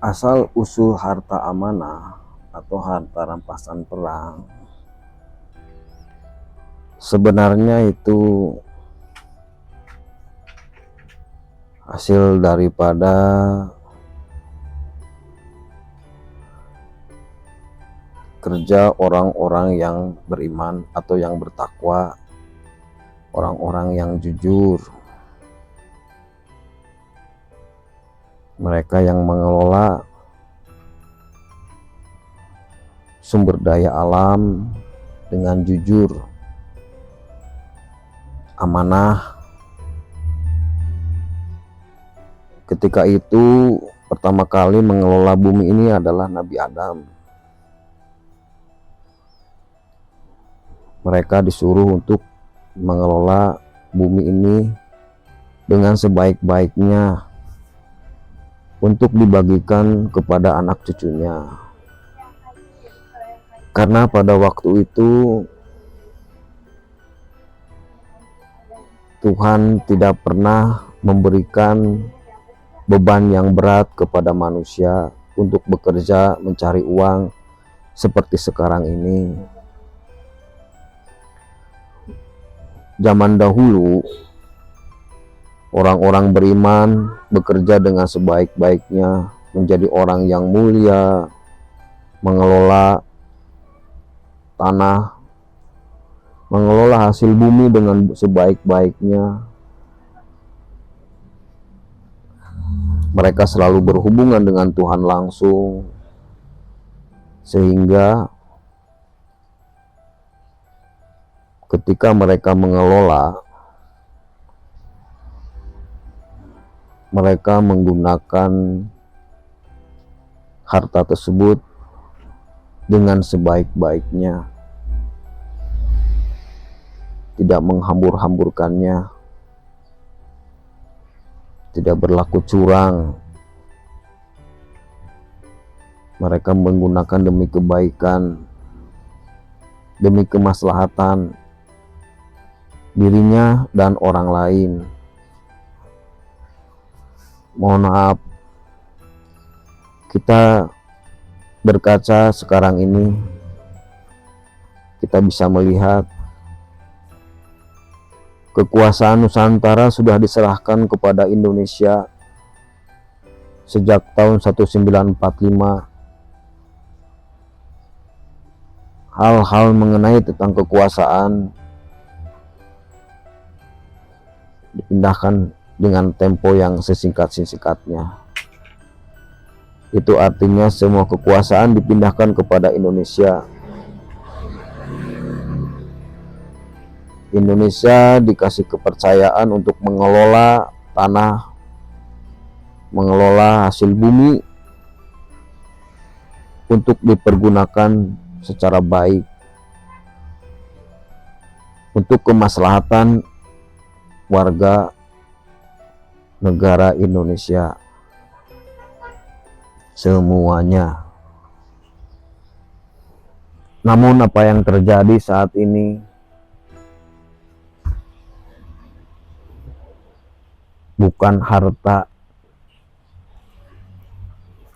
Asal-usul harta amanah atau harta rampasan perang sebenarnya itu hasil daripada kerja orang-orang yang beriman atau yang bertakwa, orang-orang yang jujur. Mereka yang mengelola sumber daya alam dengan jujur, amanah. Ketika itu pertama kali mengelola bumi ini adalah Nabi Adam. Mereka disuruh untuk mengelola bumi ini dengan sebaik-baiknya untuk dibagikan kepada anak cucunya. Karena pada waktu itu Tuhan tidak pernah memberikan beban yang berat kepada manusia untuk bekerja mencari uang seperti sekarang ini. Zaman dahulu orang-orang beriman bekerja dengan sebaik-baiknya, menjadi orang yang mulia, mengelola tanah, mengelola hasil bumi dengan sebaik-baiknya. Mereka selalu berhubungan dengan Tuhan langsung, sehingga ketika mereka mengelola, mereka menggunakan harta tersebut dengan sebaik-baiknya, tidak menghambur-hamburkannya, tidak berlaku curang. Mereka menggunakan demi kebaikan, demi kemaslahatan dirinya dan orang lain. Mohon maaf, kita berkaca sekarang ini, kita bisa melihat kekuasaan Nusantara sudah diserahkan kepada Indonesia sejak tahun 1945. Hal-hal mengenai tentang kekuasaan dipindahkan dengan tempo yang sesingkat-singkatnya. Itu artinya semua kekuasaan dipindahkan kepada Indonesia. Indonesia dikasih kepercayaan untuk mengelola tanah, mengelola hasil bumi untuk dipergunakan secara baik untuk kemaslahatan warga negara Indonesia semuanya. Namun apa yang terjadi saat ini bukan harta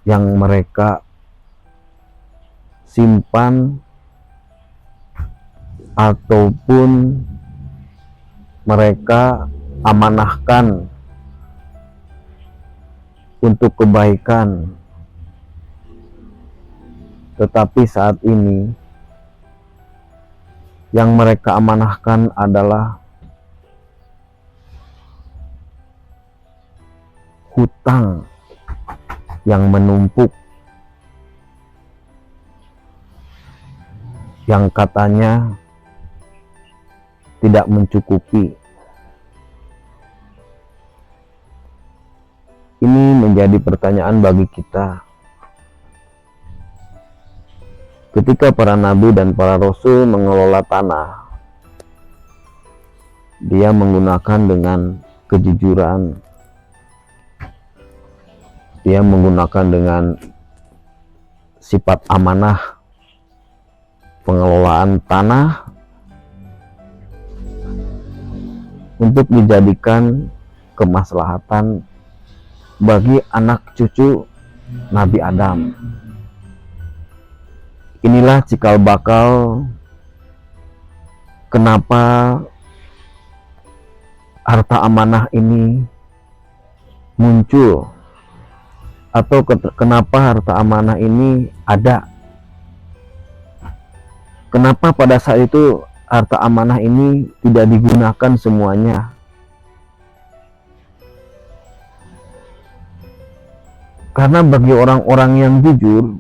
yang mereka simpan ataupun mereka amanahkan untuk kebaikan, tetapi saat ini yang mereka amanahkan adalah hutang yang menumpuk, yang katanya tidak mencukupi. Ini menjadi pertanyaan bagi kita. Ketika para nabi dan para rasul mengelola tanah, dia menggunakan dengan kejujuran, dia menggunakan dengan sifat amanah pengelolaan tanah untuk dijadikan kemaslahatan bagi anak cucu Nabi Adam. Inilah cikal bakal kenapa harta amanah ini muncul, atau kenapa harta amanah ini ada. Kenapa pada saat itu harta amanah ini tidak digunakan semuanya? Karena bagi orang-orang yang jujur,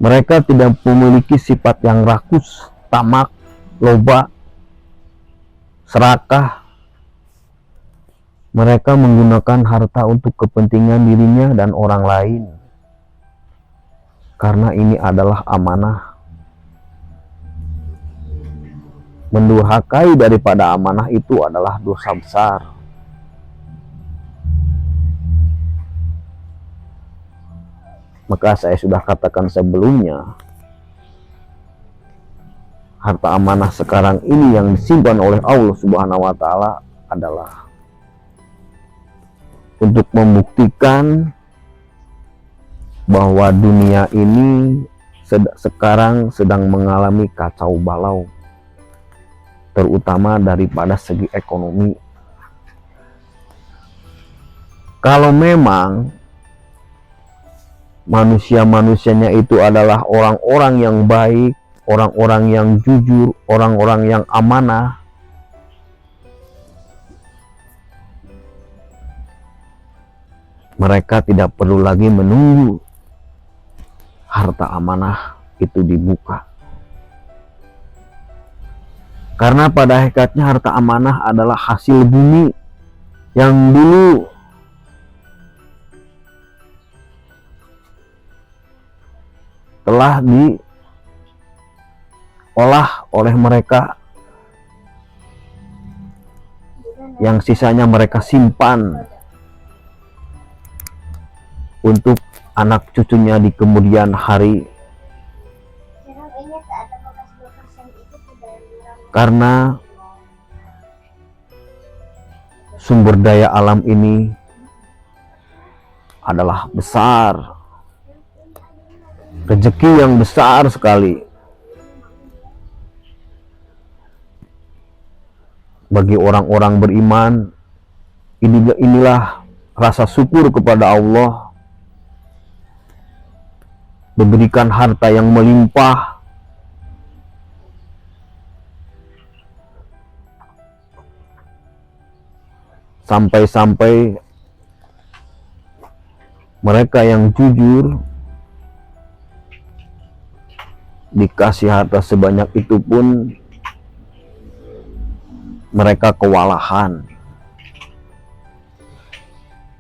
mereka tidak memiliki sifat yang rakus, tamak, loba, serakah. Mereka menggunakan harta untuk kepentingan dirinya dan orang lain. Karena ini adalah amanah. Mendurhakai daripada amanah itu adalah dosa besar. Maka saya sudah katakan sebelumnya, harta amanah sekarang ini yang disimpan oleh Allah Subhanahu wa Ta'ala adalah untuk membuktikan bahwa dunia ini sekarang sedang mengalami kacau balau, terutama daripada segi ekonomi. Kalau memang manusia-manusianya itu adalah orang-orang yang baik, orang-orang yang jujur, orang-orang yang amanah, mereka tidak perlu lagi menunggu harta amanah itu dibuka. Karena pada hakikatnya harta amanah adalah hasil bumi yang dulu telah diolah oleh mereka, yang sisanya mereka simpan untuk anak cucunya di kemudian hari. Karena sumber daya alam ini adalah besar, rezeki yang besar sekali bagi orang-orang beriman. Inilah rasa syukur kepada Allah, diberikan harta yang melimpah, sampai-sampai mereka yang jujur dikasih harta sebanyak itu pun mereka kewalahan.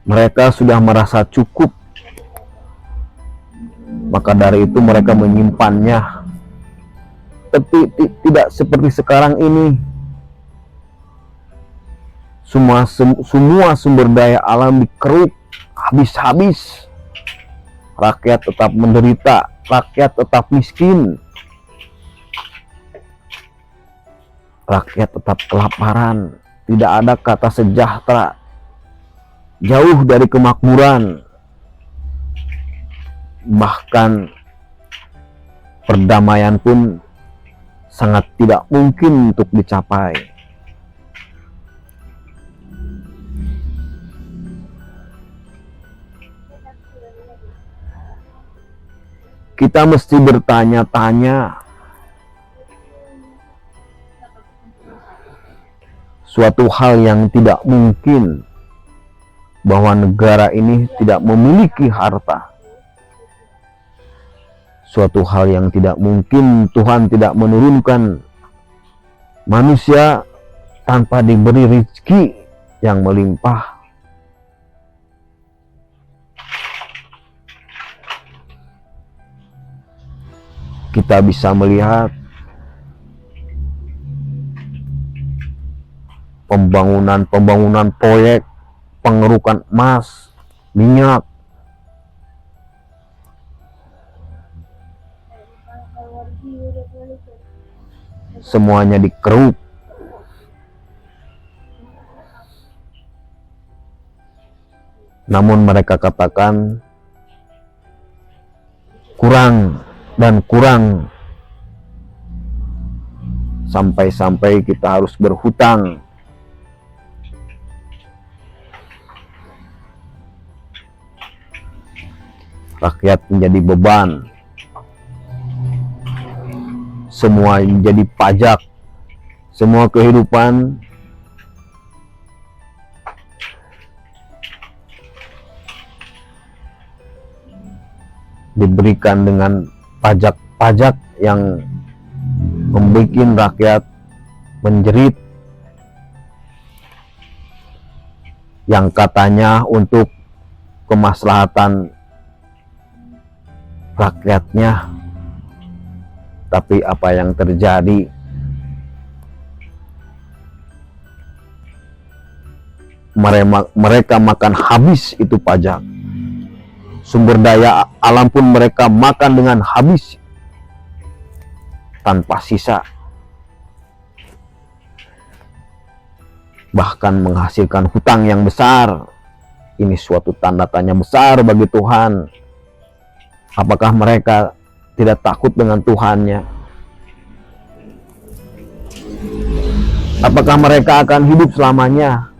Mereka sudah merasa cukup, maka dari itu mereka menyimpannya. Tapi tidak seperti sekarang ini. Semua sumber daya alam dikeruk habis-habis. Rakyat tetap menderita, rakyat tetap miskin, rakyat tetap kelaparan. Tidak ada kata sejahtera, jauh dari kemakmuran. Bahkan perdamaian pun sangat tidak mungkin untuk dicapai. Kita mesti bertanya-tanya, suatu hal yang tidak mungkin bahwa negara ini tidak memiliki harta. Suatu hal yang tidak mungkin Tuhan tidak menurunkan manusia tanpa diberi rezeki yang melimpah. Kita bisa melihat pembangunan proyek pengerukan emas, minyak, semuanya dikeruk. Namun mereka katakan kurang dan kurang, sampai-sampai kita harus berhutang. Rakyat menjadi beban, semua menjadi pajak, semua kehidupan diberikan dengan pajak-pajak yang membuat rakyat menjerit, yang katanya untuk kemaslahatan rakyatnya, tapi apa yang terjadi? Mereka makan habis itu pajak. Sumber daya alam pun mereka makan dengan habis, tanpa sisa. Bahkan menghasilkan hutang yang besar. Ini suatu tanda tanya besar bagi Tuhan. Apakah mereka tidak takut dengan Tuhannya? Apakah mereka akan hidup selamanya?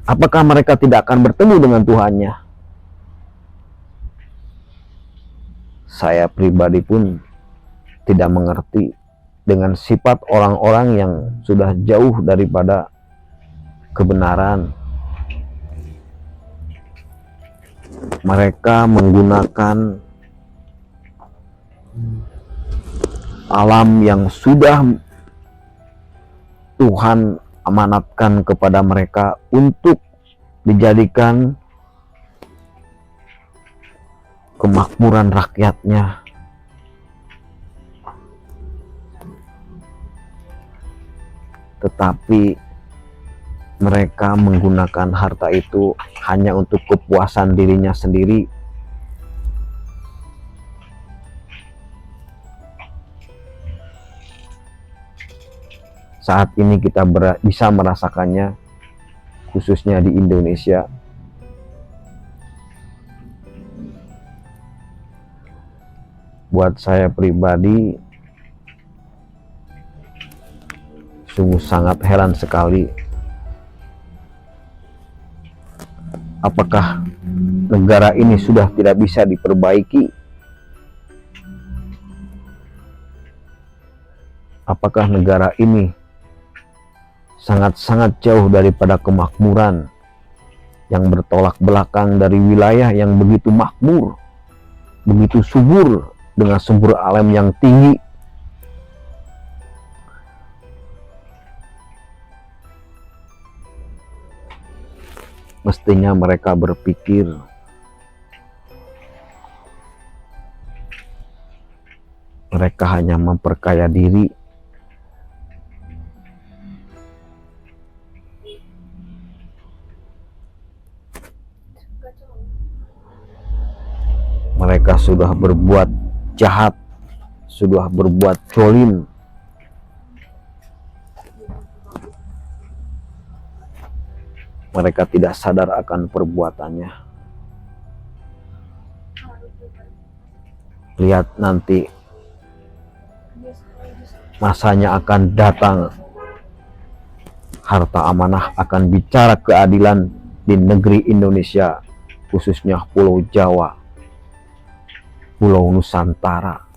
Apakah mereka tidak akan bertemu dengan Tuhannya? Saya pribadi pun tidak mengerti dengan sifat orang-orang yang sudah jauh daripada kebenaran. Mereka menggunakan alam yang sudah Tuhan amanatkan kepada mereka untuk dijadikan kemakmuran rakyatnya. Tetapi mereka menggunakan harta itu hanya untuk kepuasan dirinya sendiri. Saat ini kita bisa merasakannya, khususnya di Indonesia. Buat saya pribadi, sungguh sangat heran sekali. Apakah negara ini sudah tidak bisa diperbaiki? Apakah negara ini sangat-sangat jauh daripada kemakmuran, yang bertolak belakang dari wilayah yang begitu makmur, begitu subur, dengan sumber alam yang tinggi? Mestinya mereka berpikir mereka hanya memperkaya diri. Mereka sudah berbuat jahat, sudah berbuat zalim. Mereka tidak sadar akan perbuatannya. Lihat nanti masanya akan datang, harta amanah akan bicara keadilan di negeri Indonesia, khususnya Pulau Jawa, Pulau Nusantara.